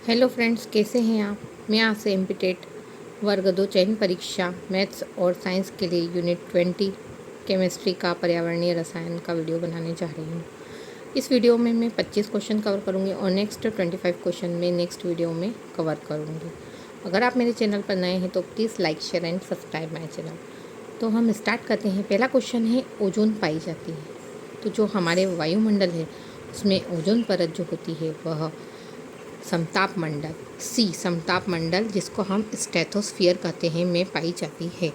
Hello friends, कैसे हैं आप। मैं आपसे एमपीटेट वर्ग 2 चयन परीक्षा मैथ्स और साइंस के लिए यूनिट 20 केमिस्ट्री का पर्यावरणीय रसायन का वीडियो बनाने जा रही हूँ। इस वीडियो में मैं 25 क्वेश्चन कवर करूँगी और नेक्स्ट 25 क्वेश्चन में नेक्स्ट वीडियो में कवर करूँगी। अगर आप मेरे चैनल पर नए हैं तो please like share and subscribe my channel. तो हम स्टार्ट करते हैं। पहला क्वेश्चन है, ओजोन पाई जाती है। तो जो हमारे वायुमंडल है उसमें ओजोन परत जो होती है वह समताप मंडल समताप मंडल, जिसको हम स्ट्रेटोस्फीयर कहते हैं, में पाई जाती है।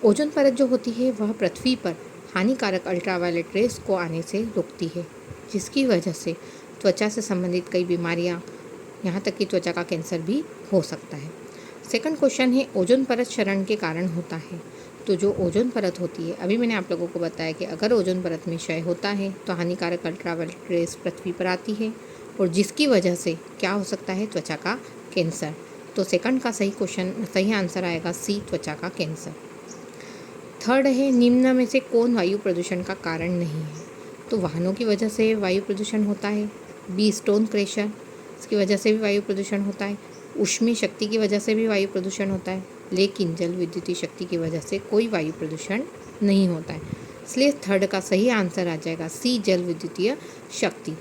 ओजोन परत जो होती है वह पृथ्वी पर हानिकारक अल्ट्रावायलेट रेस को आने से रोकती है, जिसकी वजह से त्वचा से संबंधित कई बीमारियां, यहाँ तक कि त्वचा का कैंसर भी हो सकता है। सेकंड क्वेश्चन है, ओजोन परत क्षरण के कारण होता है। तो जो ओजोन परत होती है, अभी मैंने आप लोगों को बताया कि अगर ओजोन परत में क्षय होता है तो हानिकारक अल्ट्रावायलेट रेस पृथ्वी पर आती है और जिसकी वजह से क्या हो सकता है, त्वचा का कैंसर। तो सेकंड का सही आंसर आएगा सी, त्वचा का कैंसर। थर्ड है, निम्न में से कौन वायु प्रदूषण का कारण नहीं है। तो वाहनों की वजह से वायु प्रदूषण होता है। बी, स्टोन क्रशर, इसकी वजह से भी वायु प्रदूषण होता है। ऊष्मीय शक्ति की वजह से भी वायु प्रदूषण होता है, लेकिन जल विद्युतीय शक्ति की वजह से कोई वायु प्रदूषण नहीं होता है। इसलिए थर्ड का सही आंसर आ जाएगा सी, जल विद्युतीय शक्ति।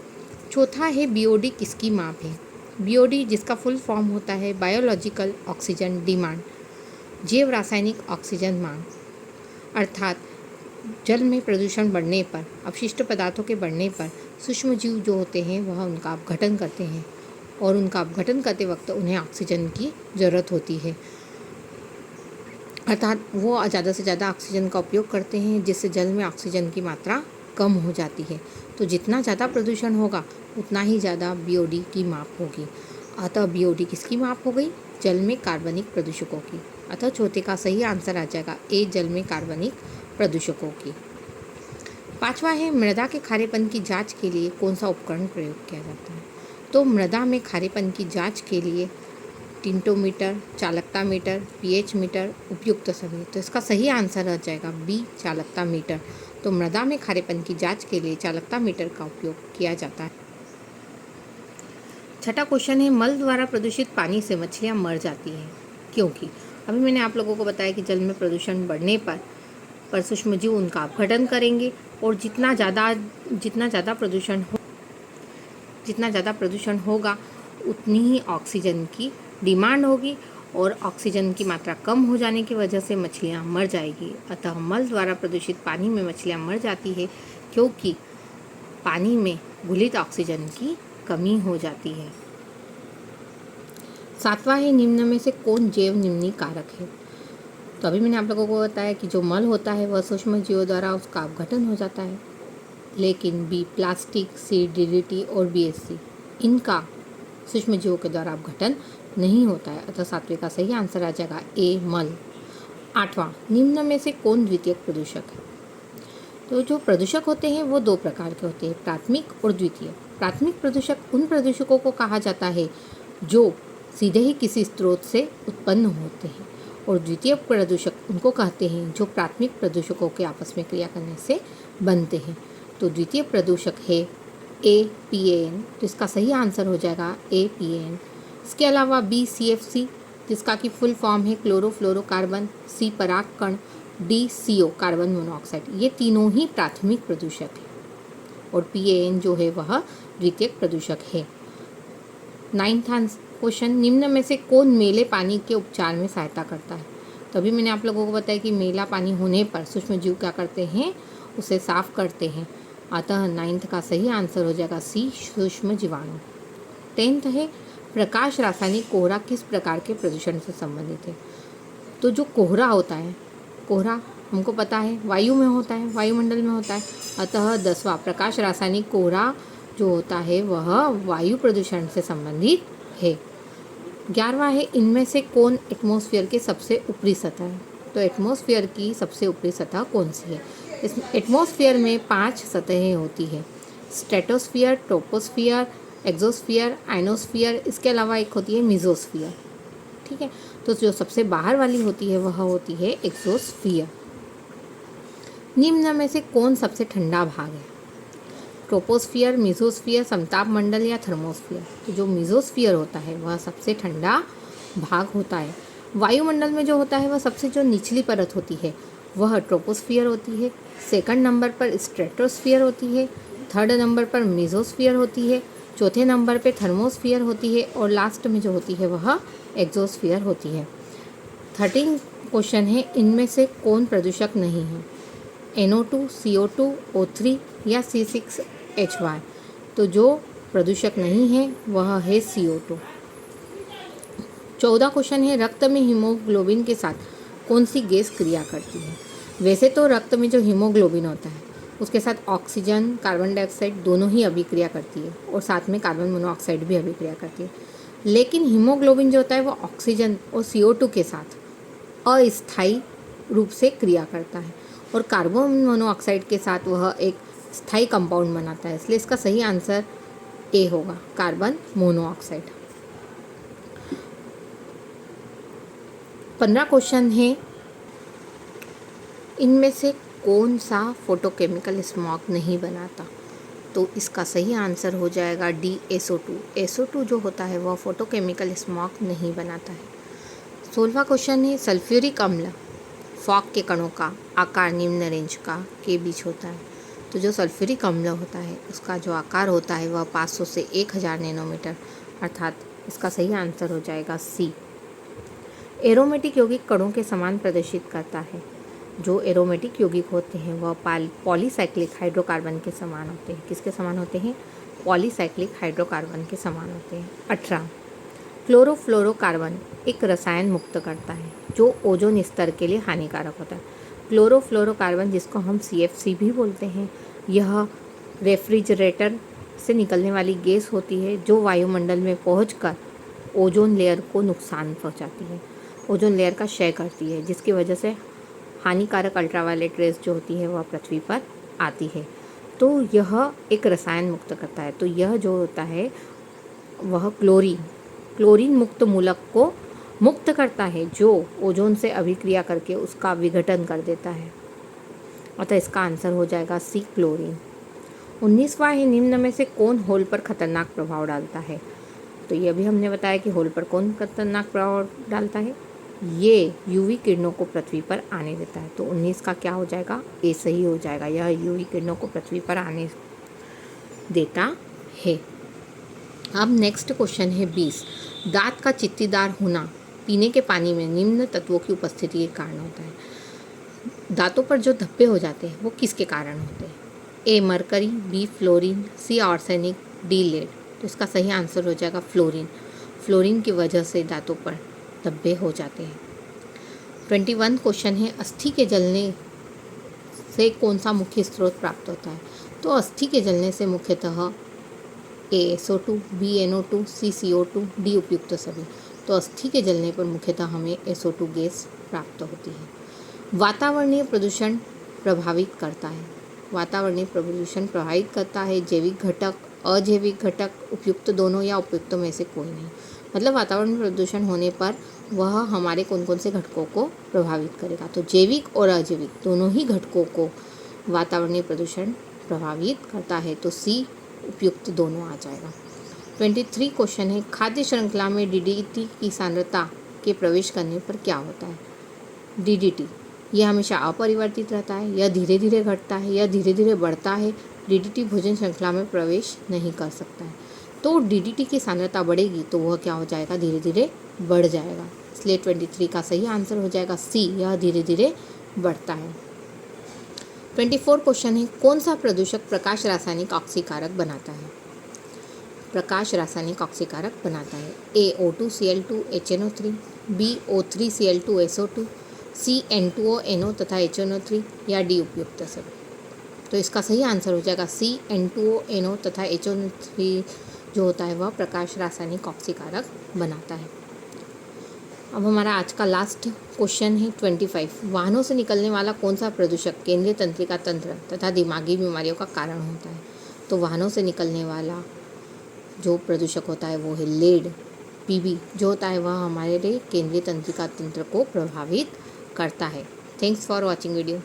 चौथा है, बीओडी किसकी माप है। बीओडी, जिसका फुल फॉर्म होता है बायोलॉजिकल ऑक्सीजन डिमांड, जैव रासायनिक ऑक्सीजन मांग, अर्थात जल में प्रदूषण बढ़ने पर, अपशिष्ट पदार्थों के बढ़ने पर सूक्ष्म जीव जो होते हैं वह उनका अपघटन करते हैं और उनका अपघटन करते वक्त उन्हें ऑक्सीजन की ज़रूरत होती है। अर्थात वो ज़्यादा से ज़्यादा ऑक्सीजन का उपयोग करते हैं, जिससे जल में ऑक्सीजन की मात्रा कम हो जाती है। तो जितना ज़्यादा प्रदूषण होगा उतना ही ज़्यादा बीओडी की माप होगी। अतः बीओडी किसकी माप हो गई, जल में कार्बनिक प्रदूषकों की। अतः चौथे का सही आंसर आ जाएगा ए, जल में कार्बनिक प्रदूषकों की। पांचवा है, मृदा के खारेपन की जांच के लिए कौन सा उपकरण प्रयोग किया जाता है। तो मृदा में खारेपन की जांच के लिए टिंटोमीटर, चालकता मीटर, पीएच मीटर उपयुक्त सभी। तो इसका सही आंसर आ जाएगा बी, चालकता मीटर। तो मृदा में खारेपन की जांच के लिए चालकता मीटर का उपयोग किया जाता है। छठा क्वेश्चन है, मल द्वारा प्रदूषित पानी से मछलियां मर जाती हैं क्योंकि। अभी मैंने आप लोगों को बताया कि जल में प्रदूषण बढ़ने पर सूक्ष्मजीव उनका अपघटन करेंगे और जितना ज़्यादा प्रदूषण होगा उतनी ही ऑक्सीजन की डिमांड होगी और ऑक्सीजन की मात्रा कम हो जाने की वजह से मछलियां मर जाएगी। अतः मल द्वारा प्रदूषित पानी में मछलियां मर जाती है क्योंकि पानी में घुलित ऑक्सीजन की कमी हो जाती है। सातवां है, निम्न में से कौन जैव निम्नी कारक है। तो अभी मैंने आप लोगों को बताया कि जो मल होता है वह सूक्ष्म जीवों द्वारा उसका अपघटन हो जाता है, लेकिन बी, प्लास्टिक, सी, डीडीटी और बीएससी, इनका सूक्ष्म जीवों के द्वारा अपघटन नहीं होता है। अतः सातवें का सही आंसर आ जाएगा ए, मल। आठवां, निम्न में से कौन द्वितीयक प्रदूषक है। तो जो प्रदूषक होते हैं वो दो प्रकार के होते हैं, प्राथमिक और द्वितीय। प्राथमिक प्रदूषक उन प्रदूषकों को कहा जाता है जो सीधे ही किसी स्रोत से उत्पन्न होते हैं, और द्वितीय प्रदूषक उनको कहते हैं जो प्राथमिक प्रदूषकों के आपस में क्रिया करने से बनते हैं। तो द्वितीय प्रदूषक है ए, PAN। तो इसका सही आंसर हो जाएगा ए, PAN। इसके अलावा बी, CFC, जिसका कि फुल फॉर्म है क्लोरोफ्लोरोकार्बन, सी, परागकण, डी, CO, कार्बन मोनोऑक्साइड। ये तीनों ही प्राथमिक प्रदूषक है और PAN जो है वह द्वितीयक प्रदूषक है। 9वां क्वेश्चन, निम्न में से कौन मेले पानी के उपचार में सहायता करता है। तभी मैंने आप लोगों को बताया कि मेला पानी होने पर सूक्ष्मजीव क्या करते हैं, उसे साफ करते हैं। अतः 9वां का सही आंसर हो जाएगा सी, सूक्ष्म जीवाणु। 10वां है, प्रकाश रासायनिक कोहरा किस प्रकार के प्रदूषण से संबंधित है। तो जो कोहरा होता है, कोहरा हमको पता है वायु में होता है, वायुमंडल में होता है। अतः 10वां, प्रकाश रासायनिक कोहरा जो होता है वह वायु प्रदूषण से संबंधित है। 11वां है, इनमें से कौन एटमॉस्फेयर के सबसे ऊपरी सतह है। तो एटमॉस्फेयर की सबसे ऊपरी सतह कौन सी है। इस एटमॉस्फेयर में 5 सतहें होती है, स्ट्रेटोस्फियर, ट्रोपोस्फियर, एक्सोस्फियर, आइनोस्फियर। इसके अलावा एक होती है मेसोस्फियर। ठीक है, तो जो सबसे बाहर वाली होती है वह होती है एक्सोस्फियर। निम्न में से कौन सबसे ठंडा भाग है। ट्रोपोस्फियर, मेसोस्फियर, समताप मंडल या थर्मोस्फियर। तो जो मेसोस्फियर होता है वह सबसे ठंडा भाग होता है। वायुमंडल में जो होता है वह सबसे जो निचली परत होती है वह ट्रोपोस्फियर होती है। सेकंड नंबर पर स्ट्रेटोस्फियर होती है। थर्ड नंबर पर मेसोस्फियर होती है। चौथे नंबर पे थर्मोस्फियर होती है और लास्ट में जो होती है वह एक्सोस्फियर होती है। 13 क्वेश्चन है, इनमें से कौन प्रदूषक नहीं है? NO2, CO2, O3 या C6H12। तो जो प्रदूषक नहीं है वह है CO2। 14 क्वेश्चन है, रक्त में हीमोग्लोबिन के साथ कौन सी गैस क्रिया करती है? वैसे तो रक्त में जो हीमोग्लोबिन होता है उसके साथ ऑक्सीजन, कार्बन डाइऑक्साइड दोनों ही अभिक्रिया करती है और साथ में कार्बन मोनोऑक्साइड भी अभिक्रिया करती है। लेकिन हीमोग्लोबिन जो होता है वो ऑक्सीजन और CO2 के साथ अस्थायी रूप से क्रिया करता है और कार्बन मोनोऑक्साइड के साथ वह एक स्थायी कंपाउंड बनाता है। इसलिए इसका सही आंसर ए होगा, कार्बन मोनोऑक्साइड। 15 क्वेश्चन है, इनमें से कौन सा फोटोकेमिकल स्मॉग नहीं बनाता? तो इसका सही आंसर हो जाएगा डी, SO2। SO2 जो होता है वह फोटोकेमिकल स्मॉग नहीं बनाता है। 16वां क्वेश्चन है, सल्फ्यूरिक अम्ल फॉग के कणों का आकार निम्न रेंज का के बीच होता है। तो जो सल्फ्यूरिक अम्ल होता है उसका जो आकार होता है वह 500 से 1000 नैनोमीटर, अर्थात इसका सही आंसर हो जाएगा सी। एरोमेटिक यौगिक कणों के समान प्रदर्शित करता है। जो एरोमेटिक यौगिक होते हैं वह पॉलीसाइक्लिक हाइड्रोकार्बन के समान होते हैं। किसके समान होते हैं? पॉलीसाइक्लिक हाइड्रोकार्बन के समान होते हैं। 18 क्लोरोफ्लोरोकार्बन एक रसायन मुक्त करता है जो ओजोन स्तर के लिए हानिकारक होता है। क्लोरोफ्लोरोकार्बन जिसको हम CFC भी बोलते हैं, यह रेफ्रिजरेटर से निकलने वाली गैस होती है जो वायुमंडल में पहुंचकर ओजोन लेयर को नुकसान पहुंचाती है, ओजोन लेयर का क्षय करती है, जिसकी वजह से हानिकारक अल्ट्रावायलेट रेज जो होती है वह पृथ्वी पर आती है। तो यह एक रसायन मुक्त करता है। तो यह जो होता है वह क्लोरीन मुक्त मूलक को मुक्त करता है जो ओजोन से अभिक्रिया करके उसका विघटन कर देता है। अतः इसका आंसर हो जाएगा सी, क्लोरीन। 19वां है, निम्न में से कौन होल पर खतरनाक प्रभाव डालता है? तो यह भी हमने बताया कि होल पर कौन खतरनाक प्रभाव डालता है, ये UV किरणों को पृथ्वी पर आने देता है। तो 19 का क्या हो जाएगा? ए सही हो जाएगा। यह UV किरणों को पृथ्वी पर आने देता है। अब नेक्स्ट क्वेश्चन है 20, दांत का चित्तीदार होना पीने के पानी में निम्न तत्वों की उपस्थिति के कारण होता है। दांतों पर जो धब्बे हो जाते हैं वो किसके कारण होते हैं? ए, मरकरी, बी, फ्लोरीन, सी, आर्सेनिक, डी, लेड। तो इसका सही आंसर हो जाएगा फ्लोरीन। फ्लोरीन की वजह से दांतों पर धब्बे हो जाते हैं। 21 क्वेश्चन है, अस्थि के जलने से कौन सा मुख्य स्रोत प्राप्त होता है? तो अस्थि के जलने से मुख्यतः ए, SO2, बी, NO2, सी, CO2, डी उपयुक्त सभी। तो अस्थि के जलने पर मुख्यतः हमें SO2 गैस प्राप्त होती है। वातावरणीय प्रदूषण प्रभावित करता है। वातावरणीय प्रदूषण प्रभावित करता है जैविक घटक, अजैविक घटक, उपयुक्त दोनों या उपयुक्त में से कोई नहीं। मतलब वातावरण प्रदूषण होने पर वह हमारे कौन कौन से घटकों को प्रभावित करेगा? तो जैविक और अजैविक दोनों ही घटकों को वातावरणीय प्रदूषण प्रभावित करता है। तो सी, उपयुक्त दोनों आ जाएगा। 23 क्वेश्चन है, खाद्य श्रृंखला में DDT की सांद्रता के प्रवेश करने पर क्या होता है? DDT यह हमेशा अपरिवर्तित रहता है, यह धीरे धीरे घटता है, यह धीरे धीरे बढ़ता है। DDT भोजन श्रृंखला में प्रवेश नहीं कर सकता है। तो DDT की सांद्रता बढ़ेगी तो वह क्या हो जाएगा? धीरे धीरे बढ़ जाएगा। इसलिए 23 का सही आंसर हो जाएगा सी, यह धीरे धीरे बढ़ता है। 24 क्वेश्चन है, कौन सा प्रदूषक प्रकाश रासायनिक ऑक्सीकारक बनाता है? प्रकाश रासायनिक ऑक्सीकारक बनाता है। ए, O2Cl2 HNO3, B, O3Cl2 SO2, सी, N2O NO तथा HNO3 या डी उपयुक्त सभी। तो इसका सही आंसर हो जाएगा सी, N2O NO तथा HNO3 जो होता है वह प्रकाश रासायनिक ऑक्सीकारक बनाता है। अब हमारा आज का लास्ट क्वेश्चन है 25, वाहनों से निकलने वाला कौन सा प्रदूषक केंद्रीय तंत्रिका तंत्र तथा दिमागी बीमारियों का कारण होता है? तो वाहनों से निकलने वाला जो प्रदूषक होता है वो है लेड। PB जो होता है वह हमारे केंद्रीय तंत्रिका तंत्र को प्रभावित करता है। Thanks for watching video.